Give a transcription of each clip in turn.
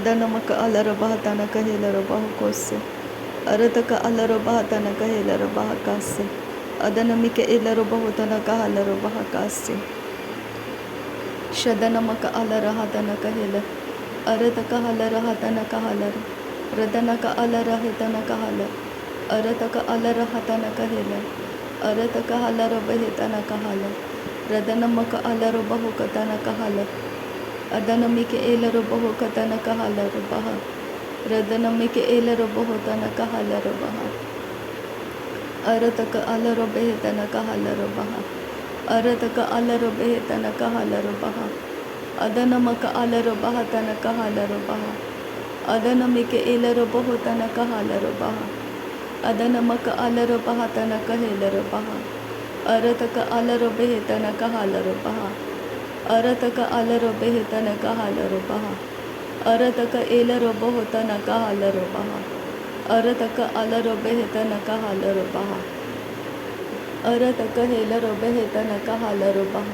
ಅದನಮಕ ಅಲರ ಬಹತನ ಕಹೇಲರ ಬಹುಕೋಸೆ ಅರತಕ ಅಲರ ಬಹತನ ಕಹೇಲರ ಬಹಕಾಸೆ ಅದನಮಿಕೆ ಎಲ್ಲರ ಬಹುತನ ಕಹಲರ ಬಹಕಾಸೆ ಶದನಮಕ ಅಲರ ಹತನ ಕಹೇಲ ಅರತಕ ಹಲರ ಹತನ ಕಹಲರ ರದನಕ ಅಲರ ಹಿತನ ಕಹಲ ಅರತಕ ಅಲರ ಹತನ ಕಹೇಲ ಅರತಕ ಹಲರ ಬಹಿತನ ಕಹಲ ರದನಮಕ ಅಲರ ಬಹುಕತನ ಕಹಲ ಅದನಮಿಕೆ ಏಲರ ಬಹುಕತನ ಕಹಲರ ಬಹ ರದನಮಿಕೆ ಏಲರ ಬಹುತನ ಕಹಲರ ಬಹ ಅರತಕ ಅಲರ ಬೆಹಿತನ ಕಹಲರ ಬಹ ಅರತಕ ಅಲರ ಬೆಹಿತನ ಕಹಲರ ಬಹ ಅದನಮಕ ಅಲರ ಬಹತನ ಕಹಲರ ಬಹ ಅದನಮಿಕೆ ಏಲರ ಬಹುತನ ಕಹಲರ ಬಹ ಅದನಮಕ ಅಲರ ಬಹತನ ಕಹೇಲರ ಬಹ ಅರತಕ ಅಲರ ಬೆಹಿತನ ಕಹಲರ ಬಹ ಅರತಕ ಅಲರ ಬೆಹಿತನ ಕಹಲರ ಬಹ ಅರತಕ ಏಲರ ಬಹುತನ ಕಹಲರ ಬಹ ಅರತಕ ಅಲರ ಬೆಹಿತನ ಕಹಲರ ಬಹ ಅರತಕ ಹೇಲರ ಬೆಹಿತನ ಕಹಲರ ಬಹ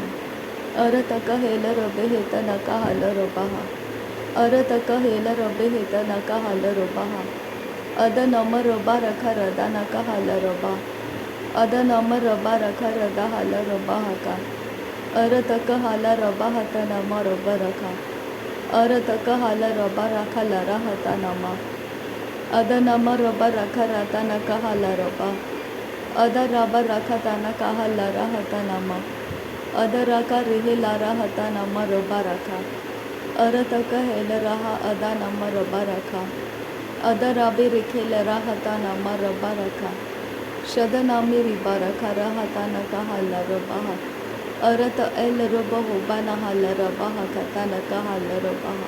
ಅರತಕ ಹೇಲರ ಬೆಹಿತನ ಕಹಲರ ಬಹ ಅರತಕ ಹೇಲರ ಬೆಹಿತನ ಕಹಲರ ಬಹ ಅದನಮರ ಬರಖರ ದನ ಕಹಲರ ಬಹ ಅದನಮರ ಬರಖರ ದಹಲರ ಬಹಕ ಅರತಕ ಹಲರ ಬಹತನ ಮರ ಬರಖ ಅರತಕ ಹಲರ ಬರಖಲ ರಹತನಮ ಅದನಮರ ಬರಖರ ತನ ಕಹಲರ ಬ ಅದರ ಬರಖತನ ಕಹಲ ರಹತನಮ ಅದರಕ ರಿಹಿಲ ರಹತನ ಮರ ಬರಖ ಅರತಕ ಹೇಲ ರಹ ಅದನಮರ ಬರಖ ಅದರ ಬಿರಿಖಿಲ ರಹತನ ಮರ ಬರಖ ಶದನ ಮಿರಿ ಬರಖ ರಹತನ ಕಹಲರ ಬಹ ಅರತ ಎಲ್ಲರ ಬಹು ಬನಹಲರ ಬಹ ಕತನ ಕಹಲರ ಬಹ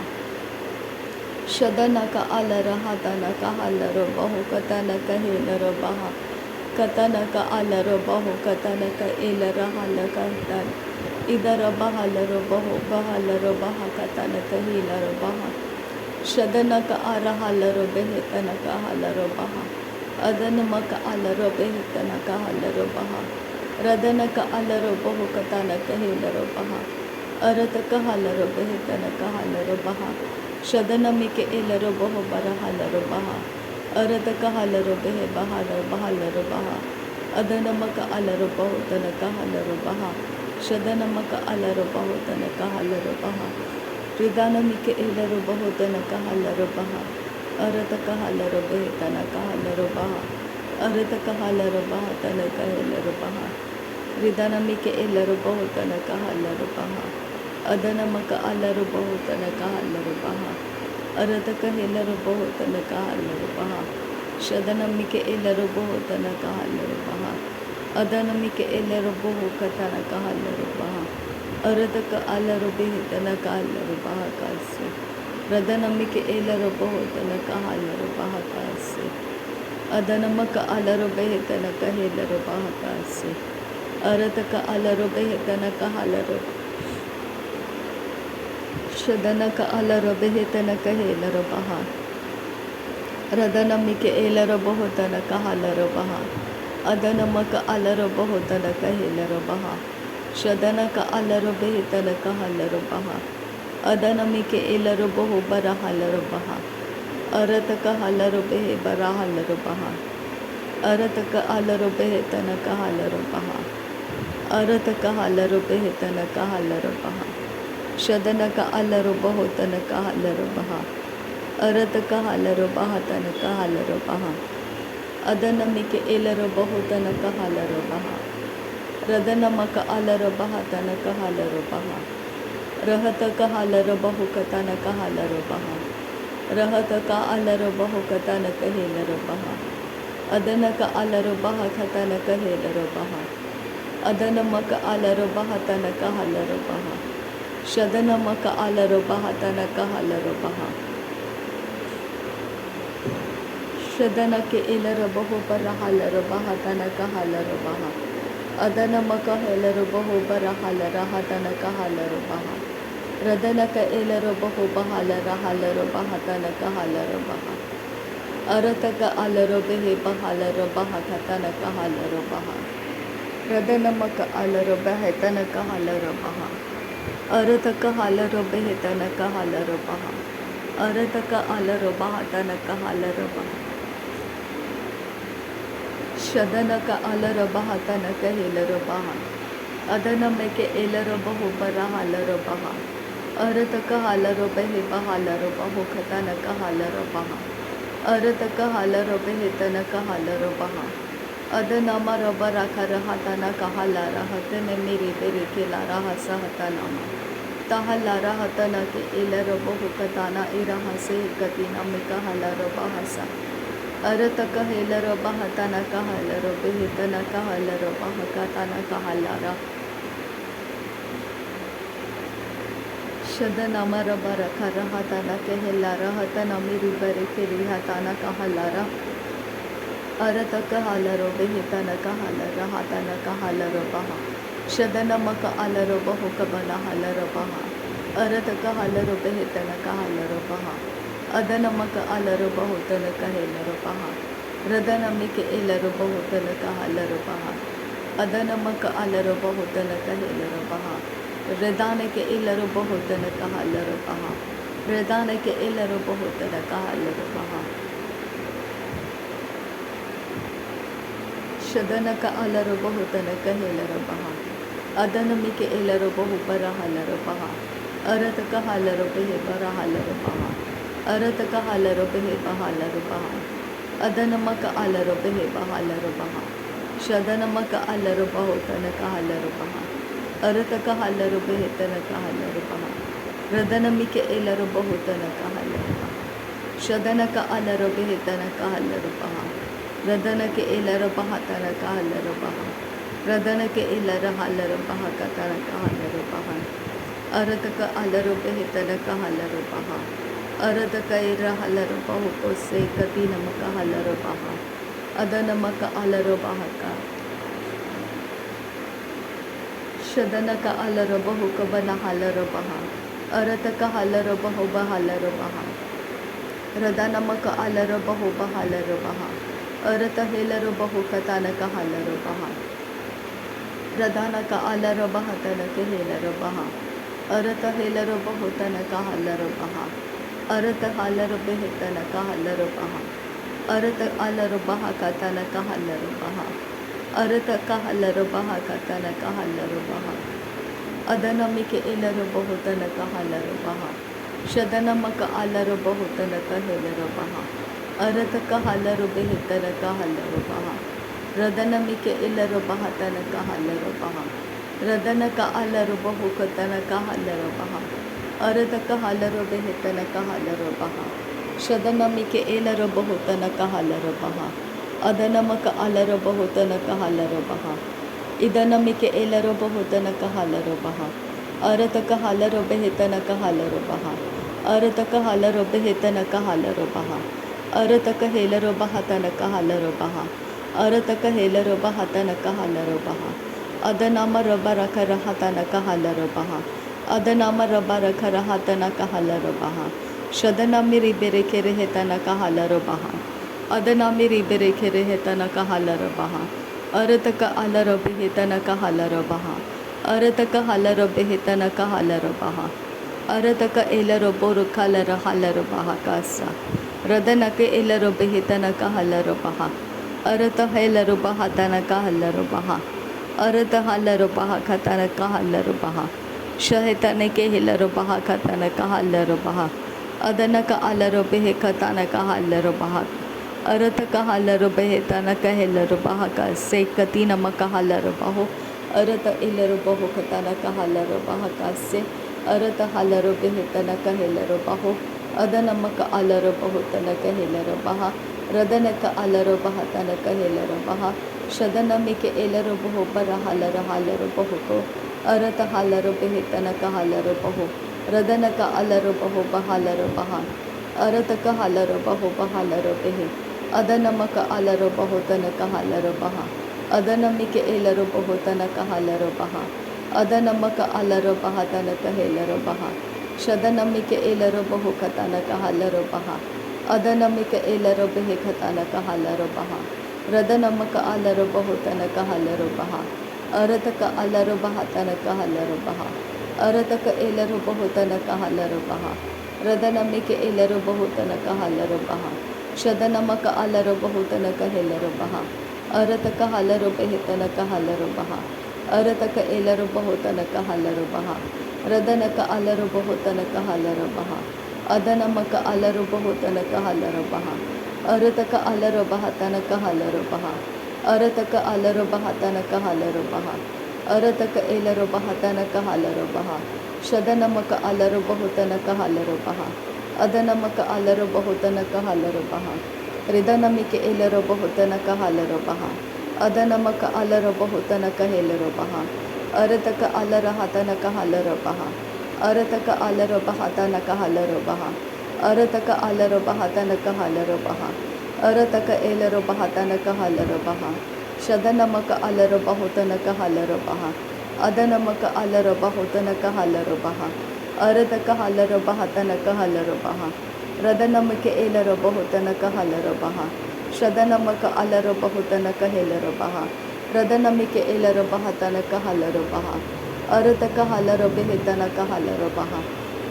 ಶದನಕ ಅಲರ ಹತನ ಕಹಲರ ಬಹು ಕತನಕ ಹೇಲರ ಬಹ ಕತನಕ ಅಲರ ಬಹು ಕತನಕ ಏಲರ ಹಲ ಕತನ ಇದರ ಬಹಲರ ಬಹು ಬಹಲರ ಬಹ ಕತನಕ ಹೇಲರ ಬಹ ಶದನಕ ಅರ ಹಲರ ಬೆಹಿತನ ಕಹಲರ ಬಹ ಅದನಮಕ ಅಲರ ಬೆಹಿತನ ಕಹಲರ ಬಹ ರದನಕ ಅಲರ ಬಹು ಕತನಕ ಹೇಲರ ಬಹ ಅರತಕ ಹಲರ ಬೆಹಿತನ ಕಹಲರ ಬಹ ಶದನಮಿಕೆ ಏಲರ ಬಹು ಬರ ಹಲರ ಬಹ ಅರತಕ ಹಲರ ಬೆಹೆ ಬಹಲರ ಬಹಲರ ಬಹ ಅದನಮಕ ಅಲರ ಬಹುತನ ಕಹಲರ ಬಹ ಶದನಮಕ ಅಲರ ಬಹುತನ ಕಹಲರ ಬಹ ರಿದಾನಮಿಕೆ ಏಲರ ಬಹುತನ ಕಹಲರ ಬಹ ಅರತಕ ಹಲರ ಬೆಹಿತನ ಕಹಲರ ಬಹ ಅರತಕ ಹಲರ ಬಹತನ ಕಹಲರ ಬಹ ರಿದಾನಮಿಕೆ ಏಲರ ಬಹುತನ ಕಹಲರ ಬಹ ಅದನಮಕ ಅಲರ ಬಹುತನ ಕಹಲರ ಬಹ ಅರತಕ ಹೇಲರ ಬಹುತನ ಕಹಲರ ಬಹ ಶದನಮಿಕೆ ಏಲರ ಬಹುತನ ಕಹಲರ ಬಹ ಅದನಮಿಕೆ ಏಲರ ಬಹು ಕತನ ಕಹಲರ ಬಹ ಅರತಕ ಅಲರ ಬೆಹಿತನ ಕಹಲರ ಬಹ ಕಾಸೆ ರದನಮಿಕೆ ಏಲರ ಬಹುತನ ಕಹಲರ ಬಹ ಕಾಸೆ ಅದನಮಕ ಅಲರ ಬೆಹಿತನ ಕಹೇಲರ ಬಹ ಕಾಸೆ ಅರತಕ ಅಲರ ಬೆಹಿತನ ಕಹಲರ ಶದನಕ ಅಲರ ಬೆಹಿತನ ಕಹೇಲರ ಬಹ ರದನಮಿಕೆ ಏಲರ ಬಹುತನ ಕಹಲರ ಬಹ ಅದನಮಕ ಅಲರ ಬಹುತನ ಕಹೇಲರ ಬಹ ಶದನಕ ಅಲರ ಬೆಹಿತನ ಕಹಲರ ಬಹ ಅದನಮಿಕೆ ಏಲರ ಬಹು ಬರ ಹಲರ ಬಹ ಅರತಕ ಹಲರ ಬೆಹೆ ಬರ ಹಲರ ಬಹ ಅರತಕ ಅಲರ ಬೆಹಿತನ ಕಹಲರ ಬಹ ಅರತಕ ಹಲರ ಬೆಹಿತನ ಕಹಲರ ಬಹ ಶದನಕ ಅಲರ ಬಹುತನ ಕಹಲರ ಬಹ ಅರತಕ ಹಲರ ಬಹತನ ಕಹಲರ ಬಹ ಅದನಮಿಕೆ ಏಲರ ಬಹುತನ ಕಹಲರ ಬಹ ರದನಮಕ ಅಲರ ಬಹತನ ಕಹಲರ ಬಹ ರಹತಕ ಹಲರ ಬಹುಕತನ ಕಹಲರ ಬಹ ರಹತಕ ಅಲರ ಬಹುಕತನ ಕಹೇಲರ ಬಹ ಅದನಕ ಅಲರ ಬಹಕತನ ಕಹೇಲರ ಬಹ ಅದನಮಕ ಅಲರ ಬಹತನ ಕಹಲರ ಬಹ ಶದನಮಕ ಅಲರ ಬಹತನ ಕಹಲರ ಬಹ ಶದನಕೆ ಏಲರ ಬಹು ಬರ ಹಲರ ಬಹತನ ಕಹಲರ ಬಹ ಅದನಮಕ ಹೇಲರ ಬಹು ಬರ ಹಲರ ಹತನ ಕಹಲರ ಬಹ ರದನಕ ಏಲರ ಬಹು ಬಹಲರ ಹಲರ ಬಹತನ ಕಹಲರ ಬಹ ಅರತಕ ಅಲರ ಬೆಹೆ ಬಹಲರ ಬಹ ಕತನ ಕಹಲರ ಬಹ ರದನಮಕ ಅಲರ ಬೆಹತನ ಕಹಲರ ಬಹ ಅರತಕ ಹಲರ ಬೆಹಿತನ ಕಹಲರ ಬಹ ಅರತಕ ಅಲರಬಹ ತನಕ ಹಲರಬಹ ಶದನಕ ಅಲರಬಹ ತನಕ ಹೇಲರಬಹ ಅದನಮೆಕೆ ಎಲರಬಹು ಬರ ಹಲರಬಹ ಅರತಕ ಹಲರಬಹೆ ಬಹಲರಬಹು ಕತನಕ ಹಲರಬಹ ಅರತಕ ಹಲರಬಹೆ ತನಕ ಹಲರಬಹ ಅದನಮ ರಬರ ಕರಹ ತನಕ ಹಲರಹ ತನೆ ಮೇರಿ ಬೆರೆ ಕೆಲಾರಹ ಸಹತನಮ ತಹಲಾರ ಹತನಕೆ ಎಲರಬಹು ಕತಾನ ಇರಹಸೆ ಕತಿನ ಮಿಕ ಹಲರಬಹಸ ಅರತಕ ಹೇಲರಬಹ ತನಕ ಹಲರಬಹೆ ತನಕ ಹಲರಬಹ ಕತನಕ ಹಲರ ಶದನಮರ ಬರ ಕರಹ ತನಕೆ ಹೆಲ್ಲರಹ ತನ ಮಿರಿ ಬರೆ ಕೆರಿಹ ತನಕ ಹಲರ ಅರತಕ ಹಲರಬಹೆ ತನಕ ಹಲರಹ ತನಕ ಹಲರಬಹ ಶದನಮಕ ಅಲರಬಹು ಕಬನ ಹಲರಬಹ ಅರತಕ ಹಲರಬಹೆ ತನಕ ಹಲರಬಹ ಅದನಮಕ ಅಲರಬಹು ತನಕ ಹೇಲರಬಹ ರದನಮಿಕೆ ಎಲರಬಹು ತನಕ ಹಲರಬಹ ಅದನಮಕ ಅಲರಬಹು ತನಕ ಹೇಲರಬಹ ರದಾನಕ್ಕೆ ಎಲ್ಲರಬಹು ತನಕ ಹಲರಬಹ ರದಾನಕ್ಕೆ ಎಲ್ಲರಬಹು ತನಕ ಹಲರಬಹ ಶದನಕ ಅಲರಬಹು ತನಕ ಹೇಲರಬಹ ಅದನಮಿಕೆ ಎಲರಬಹು ಬರ ಹಲರಬಹ ಅರತಕ ಹಲರಬಹೆ ಬರ ಹಲರಬಹ ಅರತಕ ಹಲರಬಹೆ ಬಹಲರಬಹ ಅದನಮಕ ಅಲರಬಹೆ ಬಹಲರಬಹ ಶದನಮಕ ಅಲರಬಹು ತನಕ ಹಲರಬಹ ಅರತಕ ಹಲರಬಹೆ ತನಕ ಹಲರಬಹ ರದನಮಿಕೆ ಎಲರಬಹು ತನಕ ಹಲರಬಹ ಶದನಕ ಅಲರಬಹೆ ತನಕ ಹಲರಬಹ ರದನಕ್ಕೆ ಎಲರಬಹ ತನಕ ಹಲರಬಹ ರದನಕ್ಕೆ ಎಲರ ಹಲರಬಹ ಕತನಕ ಹಲರಬಹ ಅರತಕ ಅಲರಬಹೆ ತನಕ ಹಲರಬಹ ಅರತಕ ಇರ ಹಲರಬಹು ಕೊಸೆ ಕತಿ ನಮಕ ಹಲರಬಹ ಅದನಮಕ ಅಲರಬಹಕ ಶದನಕ ಅಲರಬಹು ಕಬನ ಹಲರಬಹ ಅರತಕ ಹಲರಬಹು ಬಹಲರಬಹ ರದನಮಕ ಅಲರಬಹು ಬಹಲರಬಹ ಅರತ ಹೇಲರಬಹು ಕತನಕ ಹಲರಬಹ ರದನಕ ಅಲರಬಹ ತನಕ ಹೇಲರಬಹ ಅರತ ಹೇಲರಬಹು ತನಕ ಹಲರಬಹ ಅರತ ಹಲರಬಹೆ ತನಕ ಹಲರಬಹ ಅರತ ಅಲರಬಹ ಕತನಕ ಹಲರಬಹ ಅರತಕ ಹಲರಬಹ ಕತನಕ ಹಲರಬಹ ಅದನಮಿಕೆ ಎಲರಬಹು ತನಕ ಹಲರಬಹ ಶದನಮಕ ಅಲರಬಹು ತನಕ ಹೇಲರಬಹ ಅರತಕ ಹಲರಬಹೆ ತನಕ ಹಲರಬಹ ರದನಮಿಕೆ ಎಲರಬಹ ತನಕ ಹಲರಬಹ ರದನಕ ಅಲರಬಹು ಕತನಕ ಹಲರಬಹ ಅರತಕ ಹಲರಬಹೆ ತನಕ ಹಲರಬಹ ಶದನಮಿಕೆ ಎಲರಬಹು ತನಕ ಹಲರಬಹ ಅದನಮಕ ಅಲರಬಹು ತನಕ ಹಲರಬಹ ಇದನಮಿಕೆ ಎಲರಬಹು ತನಕ ಹಲರಬಹ ಅರತಕ ಹಲರಬಹೆ ತನಕ ಹಲರಬಹ ಅರತಕ ಹಲರಬಹೆ ತನಕ ಹಲರಬಹ ಅರತಕ ಹೇಲರಬಹ ತನಕ ಹಲರಬಹ ಅರತಕ ಹೇಲರಬಹ ತನಕ ಹಲರಬಹ ಅದನಮ ರಬರ ಕರಹ ತನಕ ಹಲರಬಹ ಅದನಮ ರಬರ ಕರಹ ತನಕ ಹಲರಬಹ ಶದನಮಿರಿ ಬೆರೆ ಕೆರೆಹೆ ತನಕ ಹಲರಬಹ ಅದನಮಿರಿ ಬೆರೆ ಕೆರೆಹೆ ತನಕ ಹಲರಬಹ ಅರತಕ ಅಲರಬಹೆ ತನಕ ಹಲರಬಹ ಅರತಕ ಹಲರಬಹೆ ತನಕ ಹಲರಬಹ ಅರತಕ ಎಲರಬೊರು ಕಲರ ಹಲರಬಹ ಕಾಸ ರದನಕ್ಕೆ ಎಲರಬಹೆ ತನಕ ಹಲರಬಹ ಅರತ ಹೇಲರಬಹ ತನಕ ಹಲರಬಹ ಅರತ ಹಲರಬಹ ಕತನಕ ಹಲರಬಹ ಶಹೆತನಕ್ಕೆ ಹೇಲರಬಹ ಕತನಕ ಹಲರಬಹ ಅದನಕ ಅಲರಬಹೆ ಕತನಕ ಹಲರಬಹ ಅರತಕ ಹಲರಬಹೆ ತನಕ ಹೇಲರಬಹ ಕಸೆ ಕತಿ ನಮಕ ಹಲರಬಹು ಅರತ ಎಲರಬಹು ಕತನಕ ಹಲರಬಹ ಕಸೆ ಅರತ ಹಲರಬಹೆ ತನಕ ಹೇಲರಬಹು ಅದನಮಕ ಅಲರಬಹು ತನಕ ಹೇಲರಬಹ ರದನಕ ಅಲರಬಹ ತನಕ ಹೇಲರಬಹ ಶದನಮಿಕೆ ಎಲರಬಹು ಬರ ಹಲರ ಹಲರಬಹುಕೋ ಅರತ ಹಲರಬಹೆ ತನಕ ಹಲರಬಹು ರದನಕ ಅಲರಬಹು ಬಹಲರಬಹ ಅರತಕ ಹಲರಬಹು ಬಹಲರಬಹೆ ಅದನಮಕ ಅಲರಬಹು ತನಕ ಹಲರಬಹ ಅದನಮಿಕೆ ಎಲರಬಹು ತನಕ ಹಲರಬಹ ಅದನಮಕ ಅಲರಬಹ ತನಕ ಹೇಲರಬಹ ಶದನಮಿಕೆ ಎಲರಬಹು ಕತನಕ ಹಲರಬಹ ಅದನಮಿಕೆ ಎಲರಬಹೆ ಕತನಕ ಹಲರಬಹ ರದನಮಕ ಅಲರಬಹು ತನಕ ಹಲರಬಹ ಅರತಕ ಅಲರಬಹ ತನಕ ಹಲರಬಹ ಅರತಕ ಎಲರಬಹು ತನಕ ಹಲರಬಹ ರದನಮಿಕೆ ಎಲ್ಲರು ಬಹುತನಕ ಹಲರು ಬಹ ಶದನಮಕ ಅಲರು ಬಹುತನಕ ಹೆಲ್ಲರು ಬಹ ಅರತಕ ಹಲರು ಬೆಹಿತನಕ ಹಲರು ಬಹ ಅರತಕ ಎಲ್ಲರು ಬಹುತನಕ ಹಲರು ಬಹ ರದನಕ ಅಲರು ಬಹುತನಕ ಹಲರು ಬಹ ಅದನಮಕ ಅಲರು ಬಹುತನಕ ಹಲರು ಬಹ ಅರತಕ ಅಲರು ಬಹ ತನಕ ಹಲರು ಬಹ ಅರತಕ ಅಲರು ಬಹ ತನಕ ಹಲರು ಬಹ ಅರತಕ ಎಲ್ಲರು ಬಹ ತನಕ ಹಲರು ಬಹ ಶದನಮಕ ಅಲರು ಬಹುತನಕ ಹಲರು ಬಹ ಅದನಮಕ ಅಲರು ಬಹುತನಕ ಹಲರು ಬಹ ರಿದನಮಿಕೆ ಎಲ್ಲರು ಬಹುತನಕ ಹಲರು ಬಹ ಅದನಮಕ ಅಲರು ಬಹುತನಕ ಹೆಲರು ಬಹ ಅರತಕ ಅಲರ ಹತನಕ ಹಲರು ಬಹ ಅರತಕ ಅಲರು ಬಹ ತನಕ ಹಲರು ಬಹ ಅರತಕ ಅಲರು ಬಹ ತನಕ ಹಲರು ಬಹ ಅರತಕ ಎಲ್ಲರು ಬಹ ತನಕ ಹಲರು ಬಹ ಶದನಮಕ ಅಲರು ಬಹುತನಕ ಹಲರು ಬಹ ಅದನಮಕ ಅಲರು ಬಹುತನಕ ಹಲರು ಬಹ ಅರತಕ ಹಲರು ಬಹ ತನಕ ಹಲರು ಬಹ ರದನಮಕ್ಕೆ ಎಲ್ಲರು ಬಹುತನಕ ಹಲರು ಬಹ ಶದನಮಕ ಅಲರು ಬಹುತನಕ ಹೆಲರು ಬಹ ರದನಮಿಕೆ ಎಲ್ಲರು ಬಹ ತನಕ ಹಲರು ಬಹ ಅರತಕ ಹಲರು ಬೆಹಿತನಕ ಹಲರು ಬಹ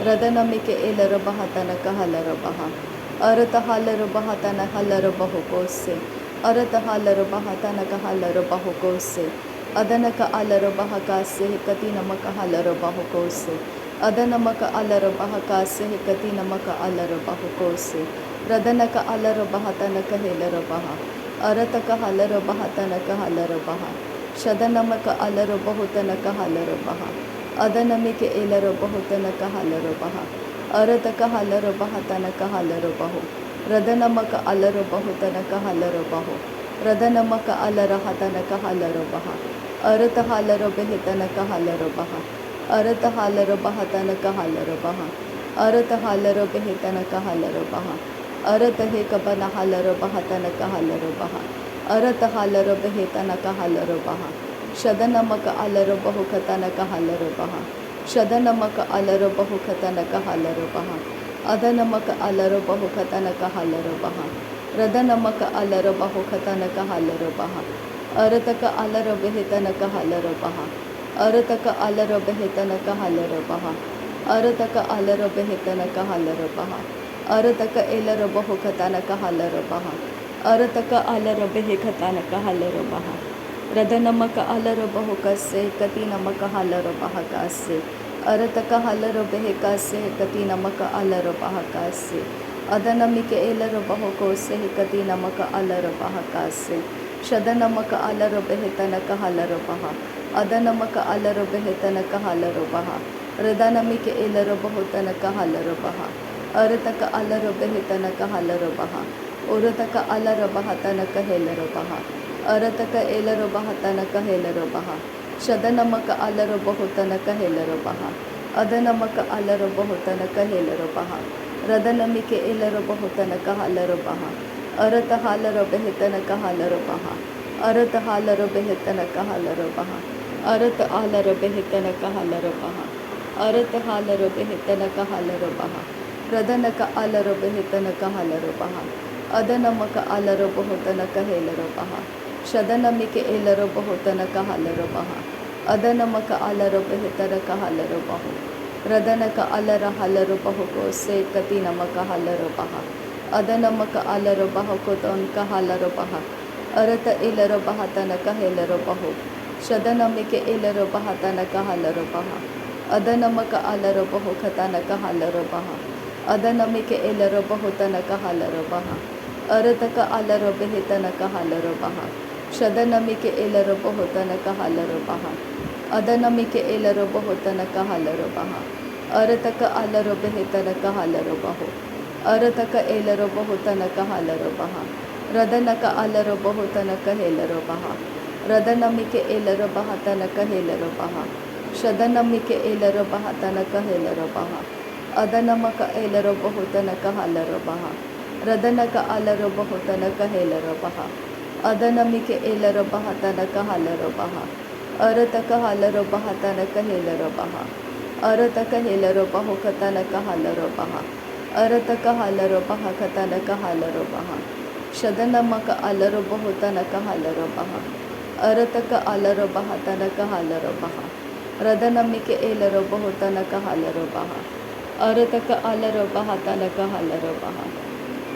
ರದನಮಿಕೆ ಎಲ್ಲರು ಬಹ ತನಕ ಹಲರು ಬಹ ಅರತ ಹಲರು ಬಹ ತನ ಹಲರು ಬಹು ಕೋಸೆ ಅರತ ಹಲರು ಬಹ ತನಕ ಹಲರು ಬಹು ಕೋಸೆ ಅದನಕ ಅಲರು ಬಹ ಕಾಸೆ ಕತಿ ನಮಕ ಹಲರು ಬಹು ಕೋಸೆ ಅದನಮಕ ಅಲರು ಬಹ ಕಾಸೆ ಕತಿ ನಮಕ ಅಲರು ಬಹು ಕೋಸೆ ರದನಕ ಅಲರು ಬಹ ತನಕ ಹೆಲರು ಬಹ ಅರತಕ ಹಲರು ಬಹ ತನಕ ಹಲರು ಬಹ ಶದನಮಕ ಅಲರು ಬಹುತನಕ ಹಲರು ಬಹ ಅದನಮಿಕೆ ಎಲ್ಲರು ಬಹುತನಕ ಹಲರು ಬಹ ಅರತಕ ಹಲರು ಬಹ ತನಕ ಹಲರು ಬಹು ರದನಮಕ ಅಲರು ಬಹುತನಕ ಹಲರು ಬಹು ರದನಮಕ ಅಲರ ಹತನಕ ಹಲರು ಬಹ ಅರತ ಹಲರು ಬೆಹಿತನಕ ಹಲರು ಬಹ ಅರತ ಹಲರು ಬಹ ತನಕ ಹಲರು ಬಹ ಅರತ ಹಲರು ಬೆಹಿತನಕ ಹಲರು ಬಹ ಅರತ ಹೇಕಬನ ಹಲರು ಬಹ ತನಕ ಹಲರು ಬಹ ಅರತ ಹಲರು ಬೆಹಿತನಕ ಹಲರು ಬಹ ಶದನಮಕ ಅಲರು ಬಹುಕ ತನಕ ಹಲರು ಬಹ ಶದನಮಕ ಅಲರು ಬಹುಕ ತನಕ ಹಲರು ಬಹ ಅದನಮಕ ಅಲರು ಬಹುಕ ತನಕ ಹಲರು ಬಹ ರದನಮಕ ಅಲರು ಬಹುಕ ತನಕ ಹಲರು ಬಹ ಅರತಕ ಅಲರು ಬೆಹಿತನಕ ಹಲರು ಬಹ ಅರತಕ ಅಲರು ಬೆಹಿತನಕ ಹಲರು ಬಹ ಅರತಕ ಅಲರು ಬೆಹಿತನಕ ಹಲರು ಬಹ ಅರತಕ ಎಲ್ಲರು ಬಹುಕ ತನಕ ಹಲರು ಬಹ ಅರತಕ ಅಲರು ಬೆಹಿಕ ತನಕ ಹಲರು ಬಹ ರದನಮಕ ಅಲರು ಬಹುಕಸೆ ಕತಿ ನಮಕ ಹಲರು ಬಹ ಕಾಸೆ ಅರತಕ ಹಲರು ಬೆಹಿಕಾಸೆ ಕತಿ ನಮಕ ಅಲರು ಬಹ ಕಾಸೆ ಅದನಮಿಕೆ ಎಲ್ಲರು ಬಹುಕೋಸೆ ಕತಿ ನಮಕ ಅಲರು ಬಹ ಕಾಸೆ ಶದನಮಕ ಅಲರು ಬೆಹಿತನಕ ಹಲರು ಬಹ ಅದನಮಕ ಅಲರು ಬೆಹಿತನಕ ಹಲರು ಬಹ ರದನಮಿಕೆ ಎಲ್ಲರು ಬಹುತನಕ ಹಲರು ಬಹ ಅರತಕ ಅಲರು ಬೆಹಿತನಕ ಹಲರು ಬಹ ಉರತಕ ಅಲರು ಬಹ ತನಕ ಹೆಲರು ಬಹ ಅರತಕ ಎಲ್ಲರು ಬಹ ತನಕ ಹೆಲರು ಬಹ ಶದನಮಕ ಅಲರು ಬಹುತನಕ ಹೆಲರು ಬಹ ಅದನಮಕ ಅಲರು ಬಹುತನಕ ಹೆಲರು ಬಹ ರದನಮಿಕೆ ಎಲ್ಲರು ಬಹುತನಕ ಹಲರು ಬಹ ಅರತ ಹಾಲರು ಬೆಹಿತನಕ ಹಲರು ಬಹ ಅರತ ಹಾಲರು ಬೆಹಿತನಕ ಹಲರು ಬಹ ಅರತ ಹಾಲರು ಬೆಹಿತನಕ ಹಲರು ಬಹ ಅರತ ಹಾಲರು ಬೆಹಿತನಕ ಹಲರು ಬಹ ರದನಕ ಅಲರು ಬೆಹಿತನಕ ಹಲರು ಬಹ ಅದನಮಕ ಅಲರು ಬಹುತನಕ ಹೆಲರು ಬಹ ಶದನಮಿಕೆ ಎಲ್ಲರು ಬಹುತನಕ ಹಲರು ಬಹ ಅದನಮಕ ಅಲರು ಬೆಹಿತನಕ ಹಲರು ಬಹು ರದನಕ ಅಲರ ಹಲರು ಬಹು ಕೋಸೆ ಕತಿ ನಮಕ ಹಲರು ಬಹ ಅದನಮಕ ಅಲರು ಬಹು ಕೊತನಕ ಹಲರು ಬಹ ಅರತ ಎಲ್ಲರು ಬಹ ತನಕ ಹೆಲರು ಬಹು ಶದನಮಿಕೆ ಎಲ್ಲರು ಬಹ ತನಕ ಹಲರು ಬಹ ಅದನಮಕ ಅಲರು ಬಹು ಕತನಕ ಹಲರು ಬಹ ಅದನಮಿಕೆ ಎಲ್ಲರು ಬಹುತನಕ ಹಲರು ಬಹ ಅರತಕ ಅಲರು ಬೆಹಿತನಕ ಹಲರು ಬಹ ಶದನಮಿಕೆ ಎಲ್ಲರು ಬಹುತನಕ ಹಲರು ಬಹ ಅದನಮಿಕೆ ಎಲ್ಲರು ಬಹುತನಕ ಹಲರು ಬಹ ಅರತಕ ಅಲರು ಬೆಹಿತನಕ ಹಲರು ಬಹು ಅರತಕ ಎಲ್ಲರು ಬಹುತನಕ ಹಲರು ಬಹ ರದನಕ ಅಲರು ಬಹುತನಕ ಹೆಲರು ಬಹ ರದನಮಿಕೆ ಎಲ್ಲರು ಬಹ ತನಕ ಹೆಲರು ಬಹ ಶದನಮಿಕೆ ಎಲ್ಲರು ಬಹ ತನಕ ಹೆಲರು ಬಹ ಅದನಮಕ ಎಲ್ಲರು ಬಹುತನಕ ಹಲರು ಬಹ ರದನಕ ಅಲರು ಬಹುತನಕ ಹೆಲರು ಬಹ ಅದನಮಿಕೆ ಎಲ್ಲರು ಬಹ ತನಕ ಹಲರು ಬಹ ಅರತಕ ಹಲರು ಬಹ ತನಕ ಹೆಲರು ಬಹ ಅರತಕ ಹೆಲರು ಬಹುಕ ತನಕ ಹಲರು ಬಹ ಅರತಕ ಹಲರು ಬಹ ಕತನಕ ಹಲರು ಬಹ ಶದನಮಕ ಅಲರು ಬಹುತನಕ ಹಲರು ಬಹ ಅರತಕ ಅಲರು ಬಹ ತನಕ ಹಲರು ಬಹ ರದನಮಿಕೆ ಎಲ್ಲರು ಬಹುತನಕ ಹಲರು ಬಹ अर्थ का आलर बहा तल का हालर बहा।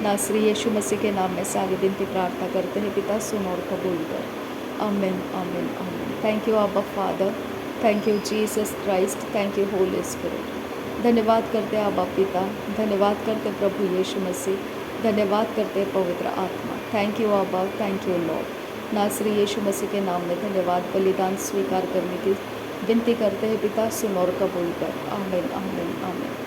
नासरी यीशु मसीह के नाम में से आगे दिन की प्रार्थना करते हैं पिता, सुन और कबूल कर। आमीन आमीन आमीन। थैंक यू आबा father, thank you Jesus Christ, thank you Holi spirit. धन्यवाद करते आबा पिता, धन्यवाद करते प्रभु यीशु मसीह, धन्यवाद करते पवित्र आत्मा। थैंक यू आबा, थैंक यू लॉर्ड। नासरी यीशु मसीह के नाम में धन्यवाद। बलिदान स्वीकार करने की विनती करते हैं पिता, सुन और कबूल कर। आमीन आमीन आमीन।